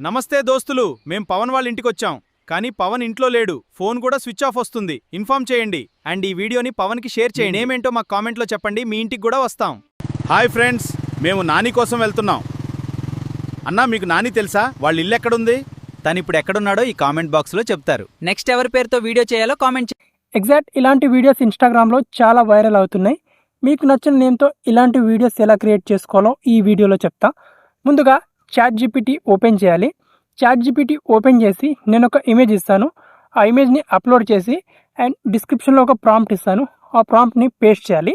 నమస్తే దోస్తులు, మేం పవన్ వాళ్ళ ఇంటికి వచ్చాం. కానీ పవన్ ఇంట్లో లేడు. ఫోన్ కూడా స్విచ్ ఆఫ్ వస్తుంది. ఇన్ఫార్మ్ చేయండి అండ్ ఈ వీడియోని పవన్ కి షేర్ చేయండి. ఏమేంటో మాకు కామెంట్ లో చెప్పండి. మీ ఇంటికి కూడా వస్తాం. హాయ్ ఫ్రెండ్స్, మేము నాని కోసం వెళ్తున్నాం. అన్నా, మీకు నాని తెలుసా? వాళ్ళ ఇల్లు ఎక్కడుంది? తను ఇప్పుడు ఎక్కడున్నాడో ఈ కామెంట్ బాక్స్ లో చెప్తారు. నెక్స్ట్ ఎవరి పేరుతో వీడియో చేయాలో కామెంట్ ఎగ్జాక్ట్ ఇలాంటి వీడియోస్ ఇన్స్టాగ్రామ్లో చాలా వైరల్ అవుతున్నాయి. మీకు నచ్చిన నేమ్తో ఇలాంటి వీడియోస్ ఎలా క్రియేట్ చేసుకోవాలో ఈ వీడియోలో చెప్తా. ముందుగా ChatGPT ఓపెన్ చేయాలి. ChatGPT ఓపెన్ చేసి నేను ఒక ఇమేజ్ ఇస్తాను. ఆ ఇమేజ్ని అప్లోడ్ చేసి అండ్ డిస్క్రిప్షన్లో ఒక ప్రాంప్ట్ ఇస్తాను. ఆ ప్రాంప్ట్ని పేస్ట్ చేయాలి.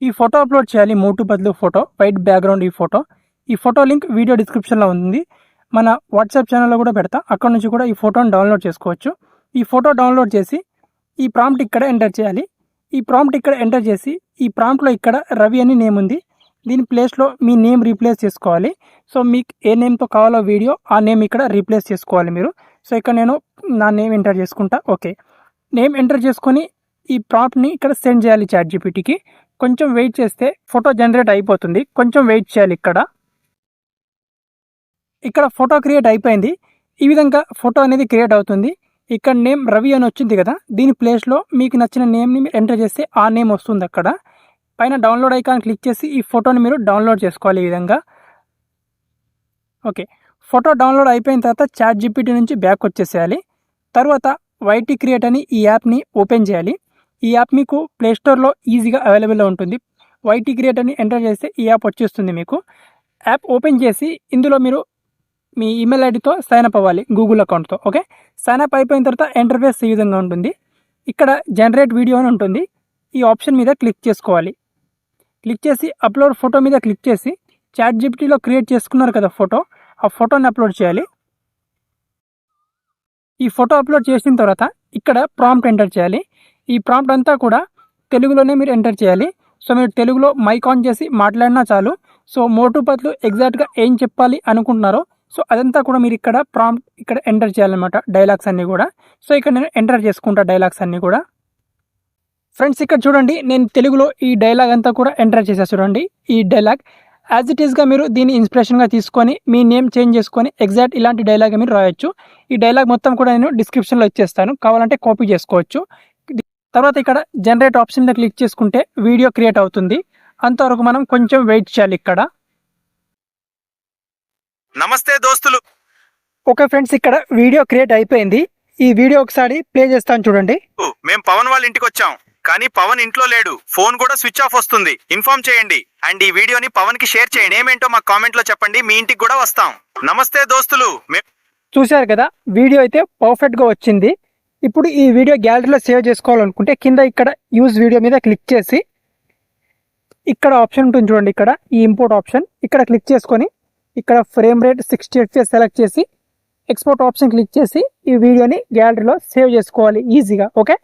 ఈ ఫోటో అప్లోడ్ చేయాలి. మోటు బదులు ఫోటో, వైట్ బ్యాక్గ్రౌండ్. ఈ ఫోటో లింక్ వీడియో డిస్క్రిప్షన్లో ఉంది. మన వాట్సాప్ ఛానల్లో కూడా పెడతా. అక్కడ నుంచి కూడా ఈ ఫోటోని డౌన్లోడ్ చేసుకోవచ్చు. ఈ ఫోటో డౌన్లోడ్ చేసి ఈ ప్రాంప్ట్ ఇక్కడ ఎంటర్ చేయాలి. ఈ ప్రాంప్ట్ ఇక్కడ ఎంటర్ చేసి ఈ ప్రాంప్ట్లో ఇక్కడ రవి అని నేమ్ ఉంది. దీని ప్లేస్లో మీ నేమ్ రీప్లేస్ చేసుకోవాలి. సో మీకు ఏ నేమ్తో కావాలో వీడియో, ఆ నేమ్ ఇక్కడ రీప్లేస్ చేసుకోవాలి మీరు. సో ఇక్కడ నేను నా నేమ్ ఎంటర్ చేసుకుంటా. ఓకే, నేమ్ ఎంటర్ చేసుకొని ఈ ప్రాంప్ట్ని ఇక్కడ సెండ్ చేయాలి ChatGPTకి. కొంచెం వెయిట్ చేస్తే ఫోటో జనరేట్ అయిపోతుంది. కొంచెం వెయిట్ చేయాలి. ఇక్కడ ఫోటో క్రియేట్ అయిపోయింది. ఈ విధంగా ఫోటో అనేది క్రియేట్ అవుతుంది. ఇక్కడ నేమ్ రవి అని వచ్చింది కదా, దీని ప్లేస్లో మీకు నచ్చిన నేమ్ని ఎంటర్ చేస్తే ఆ నేమ్ వస్తుంది. అక్కడ పైన డౌన్లోడ్ ఐకాన్ క్లిక్ చేసి ఈ ఫోటోని మీరు డౌన్లోడ్ చేసుకోవాలి ఈ విధంగా. ఓకే, ఫోటో డౌన్లోడ్ అయిపోయిన తర్వాత ChatGPT నుంచి బ్యాక్ వచ్చేసేయాలి. తర్వాత YT క్రియేట్ అని ఈ యాప్ని ఓపెన్ చేయాలి. ఈ యాప్ మీకు ప్లేస్టోర్లో ఈజీగా అవైలబుల్లో ఉంటుంది. YT క్రియేట్ అని ఎంటర్ చేస్తే ఈ యాప్ వచ్చేస్తుంది మీకు. యాప్ ఓపెన్ చేసి ఇందులో మీరు మీ ఈమెయిల్ ఐడితో సైన్అప్ అవ్వాలి, గూగుల్ అకౌంట్తో. ఓకే, సైన్అప్ అయిపోయిన తర్వాత ఇంటర్ఫేస్ ఈ విధంగా ఉంటుంది. ఇక్కడ జనరేట్ వీడియో అని ఉంటుంది. ఈ ఆప్షన్ మీద క్లిక్ చేసుకోవాలి. క్లిక్ చేసి అప్లోడ్ ఫోటో మీద క్లిక్ చేసి ChatGPTలో క్రియేట్ చేసుకున్నారు కదా ఫోటో, ఆ ఫోటోని అప్లోడ్ చేయాలి. ఈ ఫోటో అప్లోడ్ చేసిన తర్వాత ఇక్కడ ప్రాంప్ట్ ఎంటర్ చేయాలి. ఈ ప్రాంప్ట్ అంతా కూడా తెలుగులోనే మీరు ఎంటర్ చేయాలి. సో మీరు తెలుగులో మైక్ ఆన్ చేసి మాట్లాడినా చాలు. సో మోటు పత్లు ఎగ్జాక్ట్గా ఏం చెప్పాలి అనుకుంటున్నారో సో అదంతా కూడా మీరు ఇక్కడ ప్రాంప్ట్ ఇక్కడ ఎంటర్ చేయాలన్నమాట, డైలాగ్స్ అన్నీ కూడా. సో ఇక్కడ నేను ఎంటర్ చేసుకుంటా డైలాగ్స్ అన్నీ కూడా. ఫ్రెండ్స్, ఇక్కడ చూడండి, నేను తెలుగులో ఈ డైలాగ్ అంతా కూడా ఎంటర్ చేసా. చూడండి, ఈ డైలాగ్ యాజ్ ఇట్ ఈస్గా మీరు దీన్ని ఇన్స్పిరేషన్గా తీసుకొని మీ నేమ్ చేంజ్ చేసుకొని ఎగ్జాక్ట్ ఇలాంటి డైలాగ్ మీరు రాయొచ్చు. ఈ డైలాగ్ మొత్తం కూడా నేను డిస్క్రిప్షన్లో ఇచ్చేస్తాను, కావాలంటే కాపీ చేసుకోవచ్చు. తర్వాత ఇక్కడ జనరేట్ ఆప్షన్ మీద క్లిక్ చేసుకుంటే వీడియో క్రియేట్ అవుతుంది. అంతవరకు మనం కొంచెం వెయిట్ చేయాలి ఇక్కడ. నమస్తే దోస్తులు. ఓకే ఫ్రెండ్స్, ఇక్కడ వీడియో క్రియేట్ అయిపోయింది. ఈ వీడియో ఒకసారి ప్లే చేస్తాను చూడండి. మేం పవన్ వాళ్ళ ఇంటికి వచ్చాం. కానీ పవన్ ఇంట్లో లేడు. ఫోన్ కూడా స్విచ్ ఆఫ్ వస్తుంది. ఇన్ఫార్మ్ చేయండి అండ్ ఈ వీడియోని పవన్ కి షేర్ చేయండి. ఏమేంటో మాకు కామెంట్ లో చెప్పండి. మీ ఇంటికి కూడా వస్తాం. నమస్తే దోస్తులు. చూశారు కదా, వీడియో అయితే పర్ఫెక్ట్గా వచ్చింది. ఇప్పుడు ఈ వీడియో గ్యాలరీలో సేవ్ చేసుకోవాలనుకుంటే కింద ఇక్కడ యూజ్ వీడియో మీద క్లిక్ చేసి ఇక్కడ ఆప్షన్ ఉంటుంది చూడండి, ఇక్కడ ఈ ఇంపోర్ట్ ఆప్షన్ ఇక్కడ క్లిక్ చేసుకొని ఇక్కడ ఫ్రేమ్ రేట్ 60 FPS సెలెక్ట్ చేసి ఎక్స్పోర్ట్ ఆప్షన్ క్లిక్ చేసి ఈ వీడియోని గ్యాలరీలో సేవ్ చేసుకోవాలి ఈజీగా. ఓకే.